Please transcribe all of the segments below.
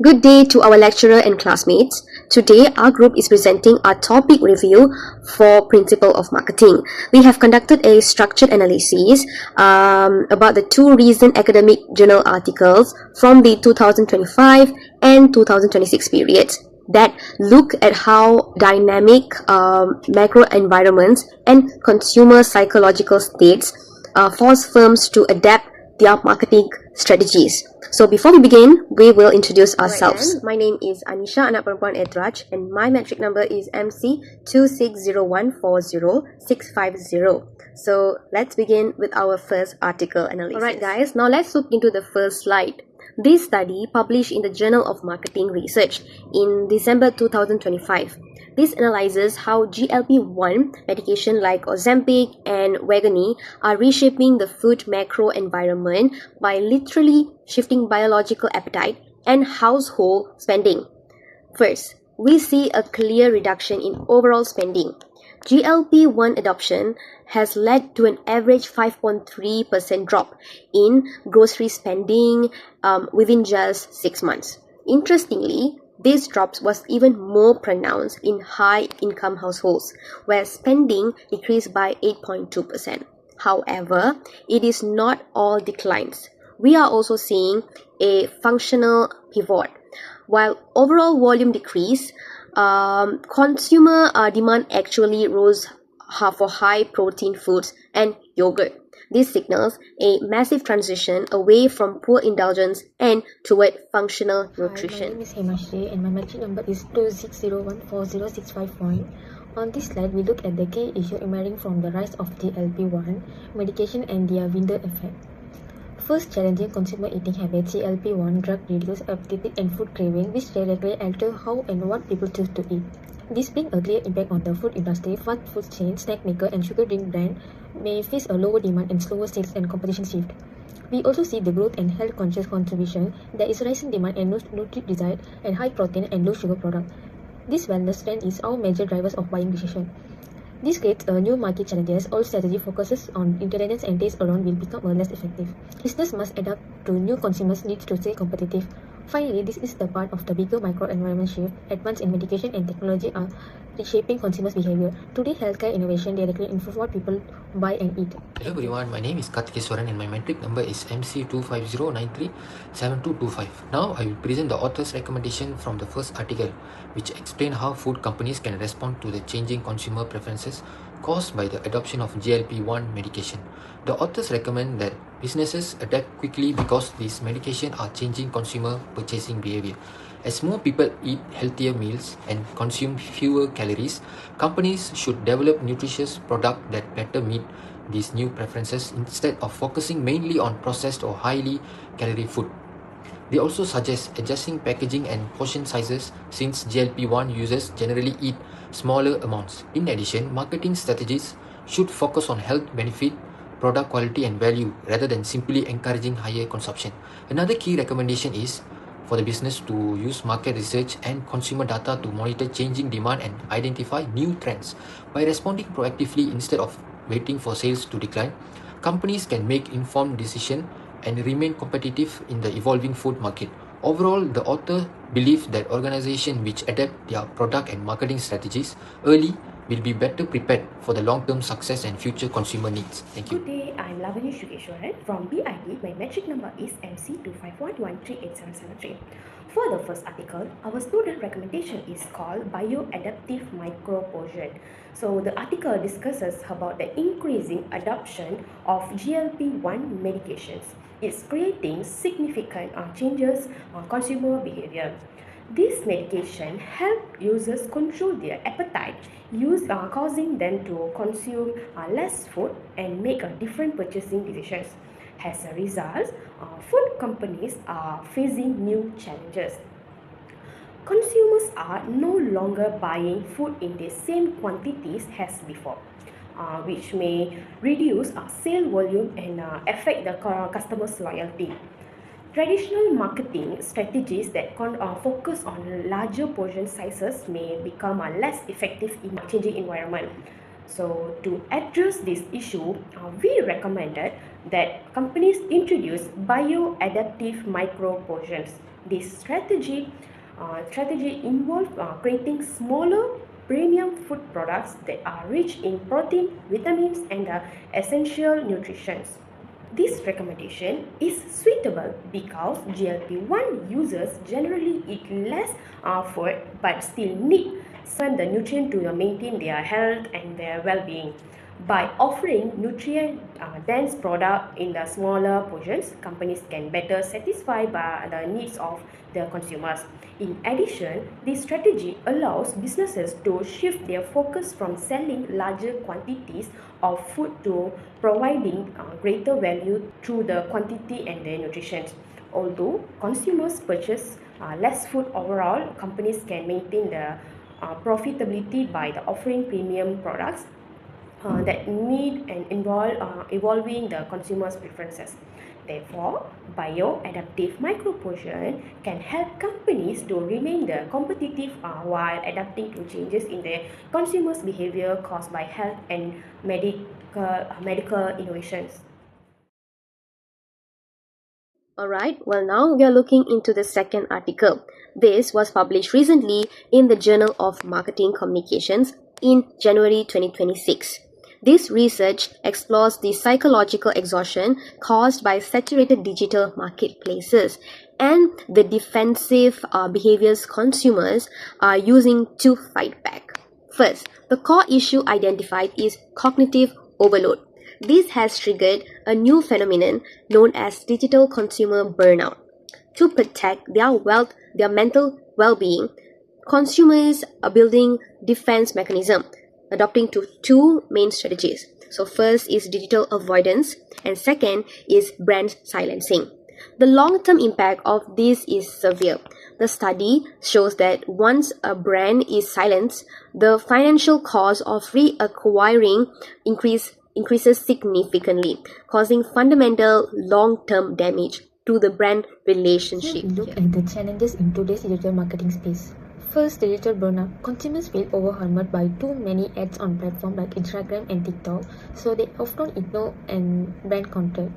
Good day to our lecturer and classmates. Today, our group is presenting our topic review for Principle of Marketing. We have conducted a structured analysis about the two recent academic journal articles from the 2025 and 2026 periods that look at how dynamic macro environments and consumer psychological states force firms to adapt their marketing strategies. So before we begin, we will introduce ourselves. My name is Anissha, anak perempuan Ethraj, and my metric number is MC-O15 So let's begin with our first article analysis. Alright guys, now let's look into the first slide. This study, published in the Journal of Marketing Research in December 2025, this analyzes how GLP-1 medication like Ozempic and Wegovy are reshaping the food macro environment by literally shifting biological appetite and household spending. First, we see a clear reduction in overall spending. GLP-1 adoption has led to an average 5.3% drop in grocery spending within just 6 months. Interestingly, this drop was even more pronounced in high-income households, where spending decreased by 8.2%. However, it is not all declines. We are also seeing a functional pivot. While overall volume decreased, consumer demand actually rose for high-protein foods and yogurt. This signals a massive transition away from poor indulgence and toward functional nutrition. My name is Sree and my metric number is 260140651. On this slide, we look at the key issue emerging from the rise of GLP-1 medication and their window effect. First, challenging consumer eating habits. GLP-1 drug reduce appetite and food craving, which directly alter how and what people choose to eat. This brings a clear impact on the food industry. Fast food chains, snack maker, and sugar drink brand may face a lower demand and slower sales and competition shift. We also see the growth and health-conscious contribution. There is rising demand and nutrient desire and high protein and low sugar product. This wellness trend is our major drivers of buying decision. This creates a new market challenges. All strategy focuses on intelligence and taste alone will become less effective. Business must adapt to new consumers' needs to stay competitive. Finally, this is the part of the bigger microenvironment shift. Advances in medication and technology are reshaping consumers' behavior. Today, healthcare innovation directly influence what people buy and eat. Hello everyone, my name is Yugeswaran and my metric number is MC-O15 Now I will present the author's recommendation from the first article, which explain how food companies can respond to the changing consumer preferences caused by the adoption of GLP-1 medication. The authors recommend that businesses adapt quickly because these medications are changing consumer purchasing behavior. As more people eat healthier meals and consume fewer calories, companies should develop nutritious products that better meet these new preferences instead of focusing mainly on processed or highly calorie food. They also suggest adjusting packaging and portion sizes since GLP-1 users generally eat smaller amounts. In addition, marketing strategies should focus on health benefit, product quality and value rather than simply encouraging higher consumption. Another key recommendation is for the business to use market research and consumer data to monitor changing demand and identify new trends. By responding proactively instead of waiting for sales to decline, companies can make informed decisions and remain competitive in the evolving food market. Overall, the author believes that organizations which adapt their product and marketing strategies early will be better prepared for the long-term success and future consumer needs. Thank you. Good day, I'm Yugeswaran from BID. My metric number is MC-251138773. For the first article, our student recommendation is called Bioadaptive Micropotion. So the article discusses about the increasing adoption of GLP-1 medications. It's creating significant changes on consumer behavior. This medication help users control their appetite, causing them to consume less food and make different purchasing decisions. As a result, food companies are facing new challenges. Consumers are no longer buying food in the same quantities as before, which may reduce sale volume and affect the customer's loyalty. Traditional marketing strategies that focus on larger portion sizes may become less effective in a changing environment. So to address this issue, we recommended that companies introduce bioadaptive micro portions. This strategy involves creating smaller premium food products that are rich in protein, vitamins, and essential nutrients. This recommendation is suitable because GLP-1 users generally eat less food but still need some the nutrient to maintain their health and their well-being. By offering nutrient-dense product in the smaller portions, companies can better satisfy the needs of their consumers. In addition, this strategy allows businesses to shift their focus from selling larger quantities of food to providing greater value through the quantity and the nutrition. Although consumers purchase less food overall, companies can maintain the profitability by offering premium products that meet and evolving the consumer's preferences. Therefore, bioadaptive microportion can help companies to remain competitive while adapting to changes in their consumers' behavior caused by health and medical innovations. Alright, well now we are looking into the second article. This was published recently in the Journal of Marketing Communications in January 2026. This research explores the psychological exhaustion caused by saturated digital marketplaces and the defensive behaviors consumers are using to fight back. First, the core issue identified is cognitive overload. This has triggered a new phenomenon known as digital consumer burnout. To protect their mental well-being, consumers are building defense mechanism, adopting two main strategies. So first is digital avoidance and second is brand silencing. The long-term impact of this is severe. The study shows that once a brand is silenced, the financial cost of reacquiring increases significantly, causing fundamental long-term damage to the brand relationship. Look at the challenges in today's digital marketing space. First, digital burnout. Consumers feel overwhelmed by too many ads on platforms like Instagram and TikTok, so they often ignore and brand content.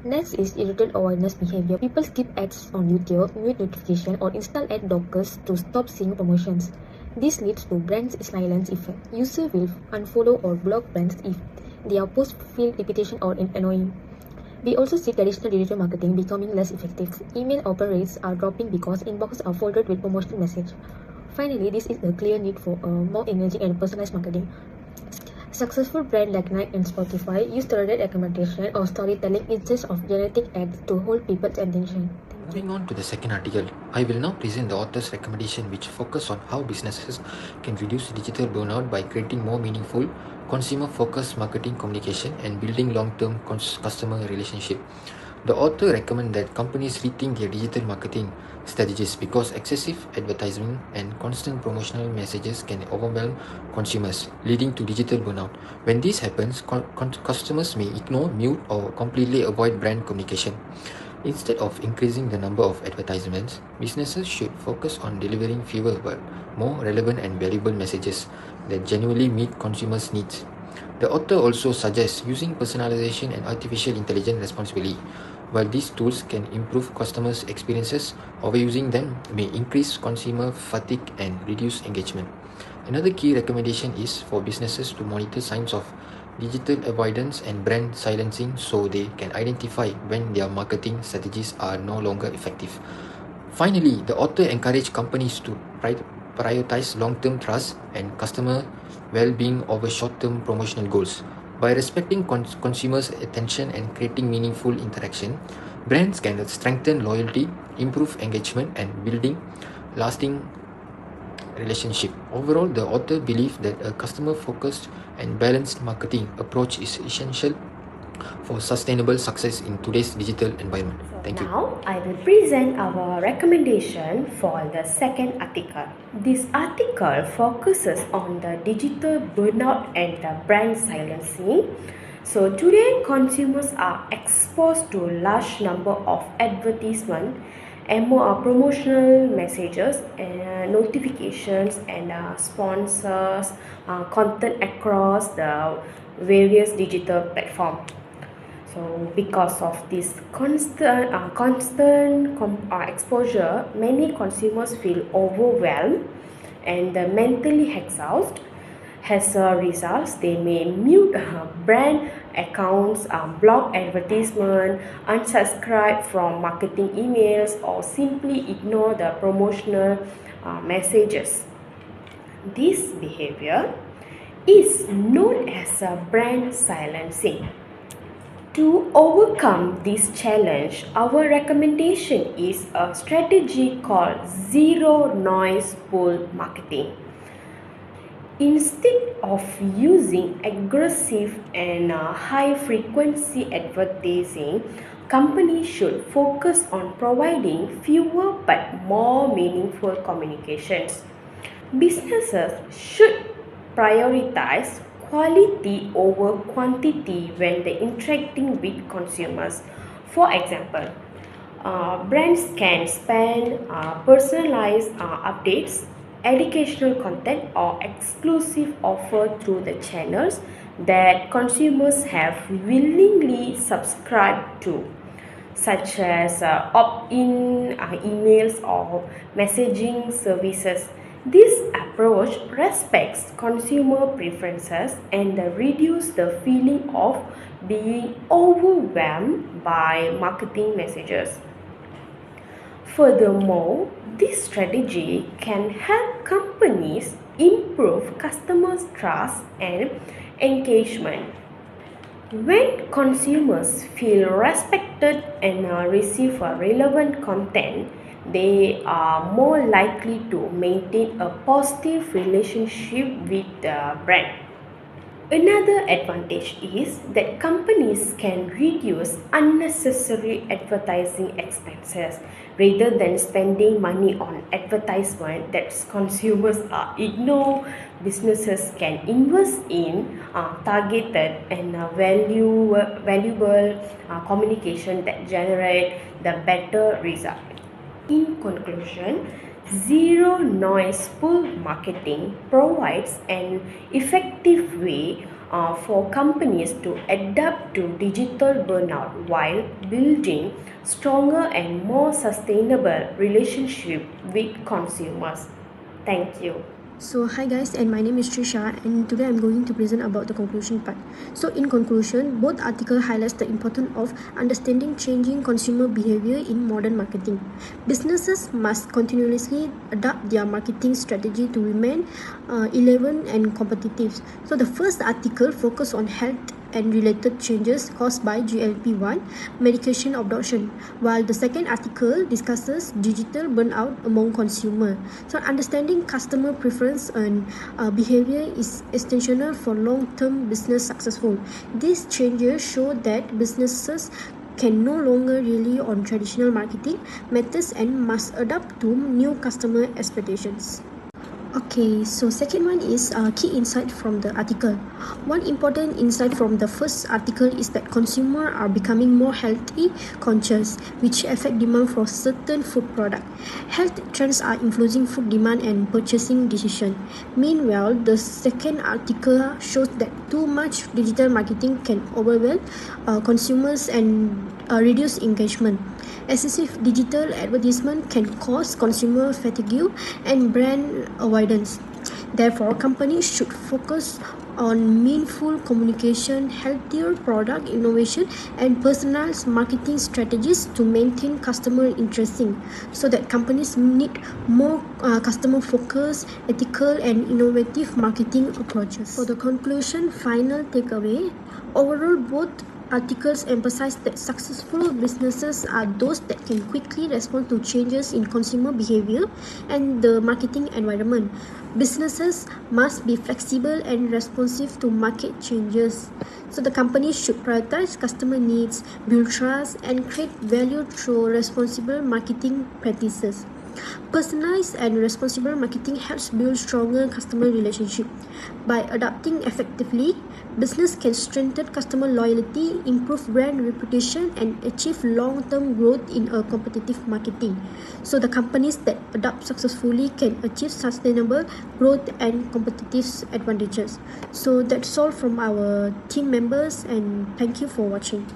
Next is digital awareness behavior. People skip ads on YouTube, mute notification, or install ad blockers to stop seeing promotions. This leads to brand silence effect. Users will unfollow or block brands if their posts feel repetition or annoying. We also see traditional digital marketing becoming less effective. Email open rates are dropping because inboxes are flooded with promotional messages. Finally, this is a clear need for more engaging and personalized marketing. Successful brands like Nike and Spotify use targeted recommendation or storytelling instead of generating ads to hold people's attention. Moving on to the second article, I will now present the author's recommendation which focus on how businesses can reduce digital burnout by creating more meaningful, consumer-focused marketing communication and building long-term customer relationship. The author recommends that companies rethink their digital marketing strategies because excessive advertising and constant promotional messages can overwhelm consumers, leading to digital burnout. When this happens, customers may ignore, mute, or completely avoid brand communication. Instead of increasing the number of advertisements, businesses should focus on delivering fewer but more relevant and valuable messages that genuinely meet consumers' needs. The author also suggests using personalization and artificial intelligence responsibly. While these tools can improve customers' experiences, overusing them may increase consumer fatigue and reduce engagement. Another key recommendation is for businesses to monitor signs of digital avoidance and brand silencing so they can identify when their marketing strategies are no longer effective. Finally, the author encouraged companies to prioritize long-term trust and customer well-being over short-term promotional goals. By respecting consumers' attention and creating meaningful interaction, brands can strengthen loyalty, improve engagement, and building lasting relationship. Overall, the author believes that a customer-focused and balanced marketing approach is essential for sustainable success in today's digital environment. Thank you. Now, I will present our recommendation for the second article. This article focuses on the digital burnout and the brand silencing. So today, consumers are exposed to a large number of advertisements and more promotional messages and notifications and sponsors content across the various digital platforms. So because of this exposure, many consumers feel overwhelmed and mentally exhausted. As a result, they may mute brand accounts, block advertisement, unsubscribe from marketing emails, or simply ignore the promotional messages. This behavior is known as a brand silencing. To overcome this challenge, our recommendation is a strategy called zero noise pull marketing. Instead of using aggressive and high frequency advertising, companies should focus on providing fewer but more meaningful communications. Businesses should prioritize quality over quantity when they interacting with consumers. For example, brands can spend personalized updates, educational content, or exclusive offer through the channels that consumers have willingly subscribed to, such as opt-in emails or messaging services. This approach respects consumer preferences and reduces the feeling of being overwhelmed by marketing messages. Furthermore, this strategy can help companies improve customers' trust and engagement. When consumers feel respected and receive relevant content, they are more likely to maintain a positive relationship with the brand. Another advantage is that companies can reduce unnecessary advertising expenses rather than spending money on advertisement that consumers ignore. Businesses can invest in targeted and valuable communication that generate the better result. In conclusion, zero noise pull marketing provides an effective way for companies to adapt to digital burnout while building stronger and more sustainable relationship with consumers. Thank you. So hi guys, and my name is Sree, and today I'm going to present about the conclusion part. So in conclusion, both article highlights the importance of understanding changing consumer behavior in modern marketing. Businesses must continuously adapt their marketing strategy to remain relevant and competitive. So the first article focused on health and related changes caused by GLP-1 medication adoption, while the second article discusses digital burnout among consumers. So understanding customer preference and behavior is essential for long-term business successful. These changes show that businesses can no longer rely on traditional marketing methods and must adapt to new customer expectations. Okay, so second one is key insight from the article. One important insight from the first article is that consumers are becoming more healthy conscious, which affect demand for certain food products. Health trends are influencing food demand and purchasing decision. Meanwhile, the second article shows that too much digital marketing can overwhelm consumers and reduce engagement. Excessive digital advertisement can cause consumer fatigue and brand avoidance. Therefore, companies should focus on meaningful communication, healthier product innovation, and personalized marketing strategies to maintain customer interest. So that companies need more customer focused, ethical, and innovative marketing approaches. For the conclusion, final takeaway, overall both articles emphasize that successful businesses are those that can quickly respond to changes in consumer behavior and the marketing environment. Businesses must be flexible and responsive to market changes. So the company should prioritize customer needs, build trust, and create value through responsible marketing practices. Personalized and responsible marketing helps build stronger customer relationship. By adapting effectively, business can strengthen customer loyalty, improve brand reputation, and achieve long-term growth in a competitive marketing. So the companies that adapt successfully can achieve sustainable growth and competitive advantages. So that's all from our team members, and thank you for watching.